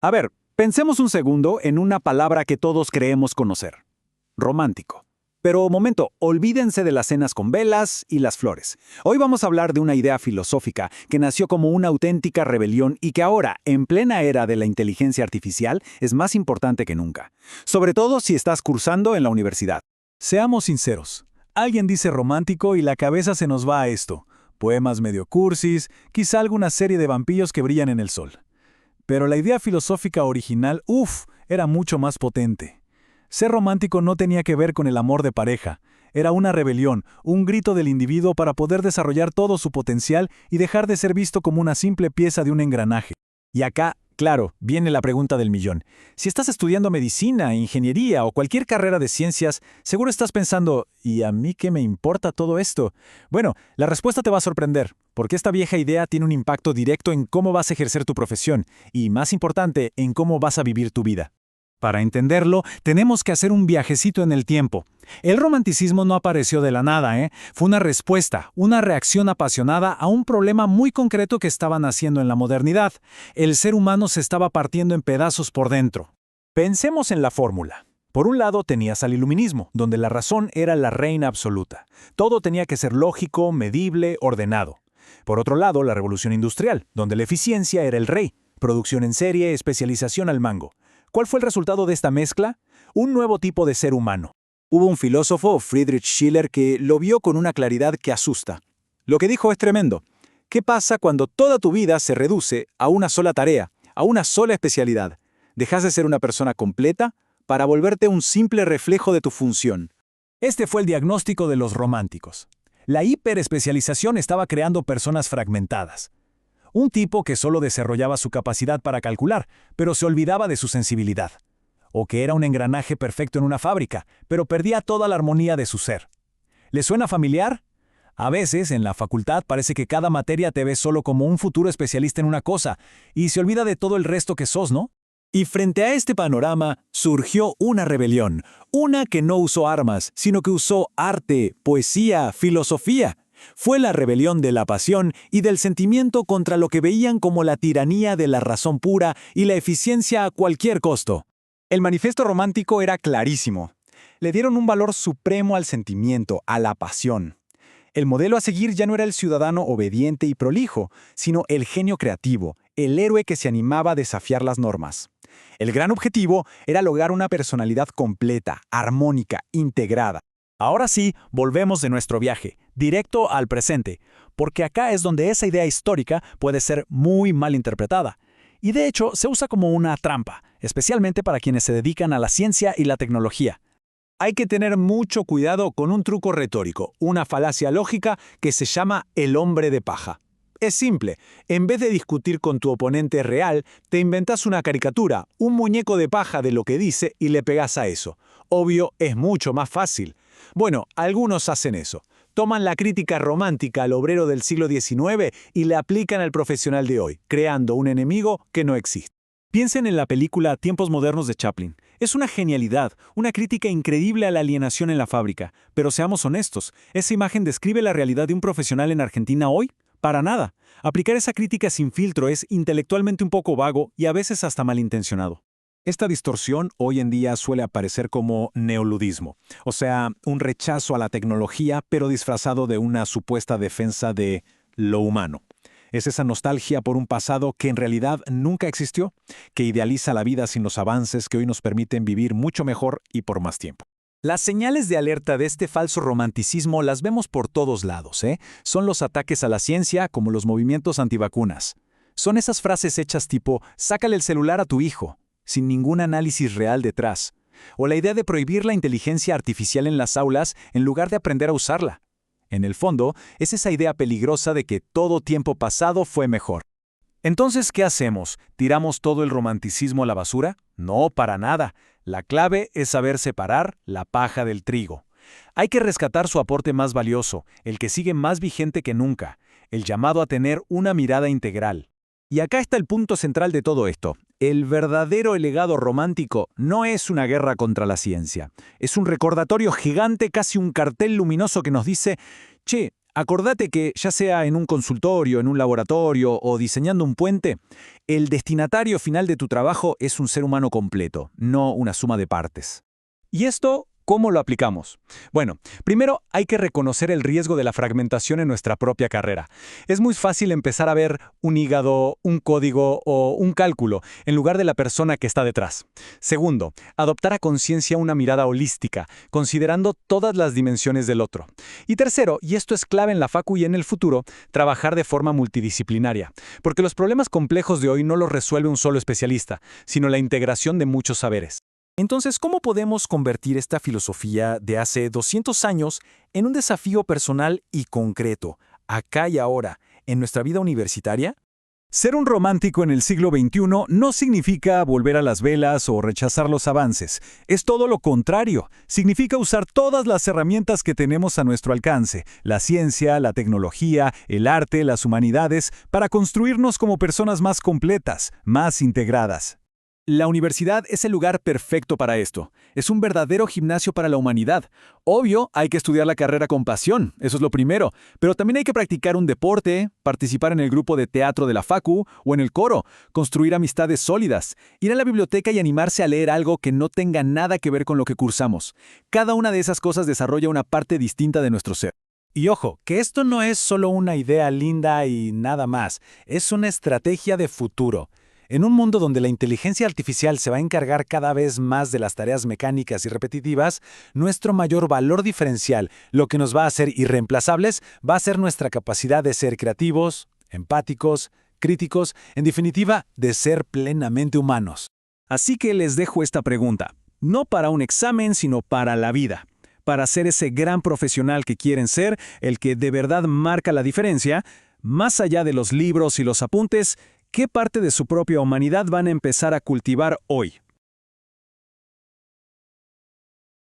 A ver, pensemos un segundo en una palabra que todos creemos conocer. Romántico. Pero momento, olvídense de las cenas con velas y las flores. Hoy vamos a hablar de una idea filosófica que nació como una auténtica rebelión y que ahora, en plena era de la inteligencia artificial, es más importante que nunca. Sobre todo si estás cursando en la universidad. Seamos sinceros. Alguien dice romántico y la cabeza se nos va a esto. Poemas medio cursis, quizá alguna serie de vampiros que brillan en el sol. Pero la idea filosófica original, era mucho más potente. Ser romántico no tenía que ver con el amor de pareja. Era una rebelión, un grito del individuo para poder desarrollar todo su potencial y dejar de ser visto como una simple pieza de un engranaje. Y acá, claro, viene la pregunta del millón. Si estás estudiando medicina, ingeniería o cualquier carrera de ciencias, seguro estás pensando, ¿y a mí qué me importa todo esto? Bueno, la respuesta te va a sorprender, porque esta vieja idea tiene un impacto directo en cómo vas a ejercer tu profesión y, más importante, en cómo vas a vivir tu vida. Para entenderlo, tenemos que hacer un viajecito en el tiempo. El romanticismo no apareció de la nada, Fue una respuesta, una reacción apasionada a un problema muy concreto que estaba naciendo en la modernidad. El ser humano se estaba partiendo en pedazos por dentro. Pensemos en la fórmula. Por un lado tenías al iluminismo, donde la razón era la reina absoluta. Todo tenía que ser lógico, medible, ordenado. Por otro lado, la revolución industrial, donde la eficiencia era el rey. Producción en serie, especialización al mango. ¿Cuál fue el resultado de esta mezcla? Un nuevo tipo de ser humano. Hubo un filósofo, Friedrich Schiller, que lo vio con una claridad que asusta. Lo que dijo es tremendo. ¿Qué pasa cuando toda tu vida se reduce a una sola tarea, a una sola especialidad? Dejas de ser una persona completa para volverte un simple reflejo de tu función. Este fue el diagnóstico de los románticos. La hiperespecialización estaba creando personas fragmentadas. Un tipo que solo desarrollaba su capacidad para calcular, pero se olvidaba de su sensibilidad. O que era un engranaje perfecto en una fábrica, pero perdía toda la armonía de su ser. ¿Le suena familiar? A veces, en la facultad parece que cada materia te ve solo como un futuro especialista en una cosa, y se olvida de todo el resto que sos, ¿no? Y frente a este panorama, surgió una rebelión. Una que no usó armas, sino que usó arte, poesía, filosofía. Fue la rebelión de la pasión y del sentimiento contra lo que veían como la tiranía de la razón pura y la eficiencia a cualquier costo. El manifiesto romántico era clarísimo. Le dieron un valor supremo al sentimiento, a la pasión. El modelo a seguir ya no era el ciudadano obediente y prolijo, sino el genio creativo, el héroe que se animaba a desafiar las normas. El gran objetivo era lograr una personalidad completa, armónica, integrada. Ahora sí, volvemos de nuestro viaje, directo al presente, porque acá es donde esa idea histórica puede ser muy mal interpretada. Y de hecho, se usa como una trampa, especialmente para quienes se dedican a la ciencia y la tecnología. Hay que tener mucho cuidado con un truco retórico, una falacia lógica que se llama el hombre de paja. Es simple, en vez de discutir con tu oponente real, te inventas una caricatura, un muñeco de paja de lo que dice y le pegas a eso. Obvio, es mucho más fácil. Bueno, algunos hacen eso. Toman la crítica romántica al obrero del siglo XIX y la aplican al profesional de hoy, creando un enemigo que no existe. Piensen en la película Tiempos Modernos de Chaplin. Es una genialidad, una crítica increíble a la alienación en la fábrica. Pero seamos honestos, ¿esa imagen describe la realidad de un profesional en Argentina hoy? Para nada. Aplicar esa crítica sin filtro es intelectualmente un poco vago y a veces hasta malintencionado. Esta distorsión hoy en día suele aparecer como neoludismo, o sea, un rechazo a la tecnología pero disfrazado de una supuesta defensa de lo humano. Es esa nostalgia por un pasado que en realidad nunca existió, que idealiza la vida sin los avances que hoy nos permiten vivir mucho mejor y por más tiempo. Las señales de alerta de este falso romanticismo las vemos por todos lados, Son los ataques a la ciencia como los movimientos antivacunas. Son esas frases hechas tipo, sácale el celular a tu hijo, sin ningún análisis real detrás. O la idea de prohibir la inteligencia artificial en las aulas en lugar de aprender a usarla. En el fondo, es esa idea peligrosa de que todo tiempo pasado fue mejor. Entonces, ¿qué hacemos? ¿Tiramos todo el romanticismo a la basura? No, para nada. La clave es saber separar la paja del trigo. Hay que rescatar su aporte más valioso, el que sigue más vigente que nunca, el llamado a tener una mirada integral. Y acá está el punto central de todo esto. El verdadero legado romántico no es una guerra contra la ciencia. Es un recordatorio gigante, casi un cartel luminoso que nos dice, che, Acordate que, ya sea en un consultorio, en un laboratorio o diseñando un puente, el destinatario final de tu trabajo es un ser humano completo, no una suma de partes. ¿Y esto cómo lo aplicamos? Bueno, primero hay que reconocer el riesgo de la fragmentación en nuestra propia carrera. Es muy fácil empezar a ver un hígado, un código o un cálculo en lugar de la persona que está detrás. Segundo, adoptar a conciencia una mirada holística, considerando todas las dimensiones del otro. Y tercero, y esto es clave en la facu y en el futuro, trabajar de forma multidisciplinaria, porque los problemas complejos de hoy no los resuelve un solo especialista, sino la integración de muchos saberes. Entonces, ¿cómo podemos convertir esta filosofía de hace 200 años en un desafío personal y concreto, acá y ahora, en nuestra vida universitaria? Ser un romántico en el siglo XXI no significa volver a las velas o rechazar los avances. Es todo lo contrario. Significa usar todas las herramientas que tenemos a nuestro alcance, la ciencia, la tecnología, el arte, las humanidades, para construirnos como personas más completas, más integradas. La universidad es el lugar perfecto para esto. Es un verdadero gimnasio para la humanidad. Obvio, hay que estudiar la carrera con pasión, eso es lo primero, pero también hay que practicar un deporte, participar en el grupo de teatro de la facu o en el coro, construir amistades sólidas, ir a la biblioteca y animarse a leer algo que no tenga nada que ver con lo que cursamos. Cada una de esas cosas desarrolla una parte distinta de nuestro ser. Y ojo, que esto no es solo una idea linda y nada más, es una estrategia de futuro. En un mundo donde la inteligencia artificial se va a encargar cada vez más de las tareas mecánicas y repetitivas, nuestro mayor valor diferencial, lo que nos va a hacer irreemplazables, va a ser nuestra capacidad de ser creativos, empáticos, críticos, en definitiva, de ser plenamente humanos. Así que les dejo esta pregunta, no para un examen, sino para la vida. Para ser ese gran profesional que quieren ser, el que de verdad marca la diferencia, más allá de los libros y los apuntes, ¿qué parte de su propia humanidad van a empezar a cultivar hoy?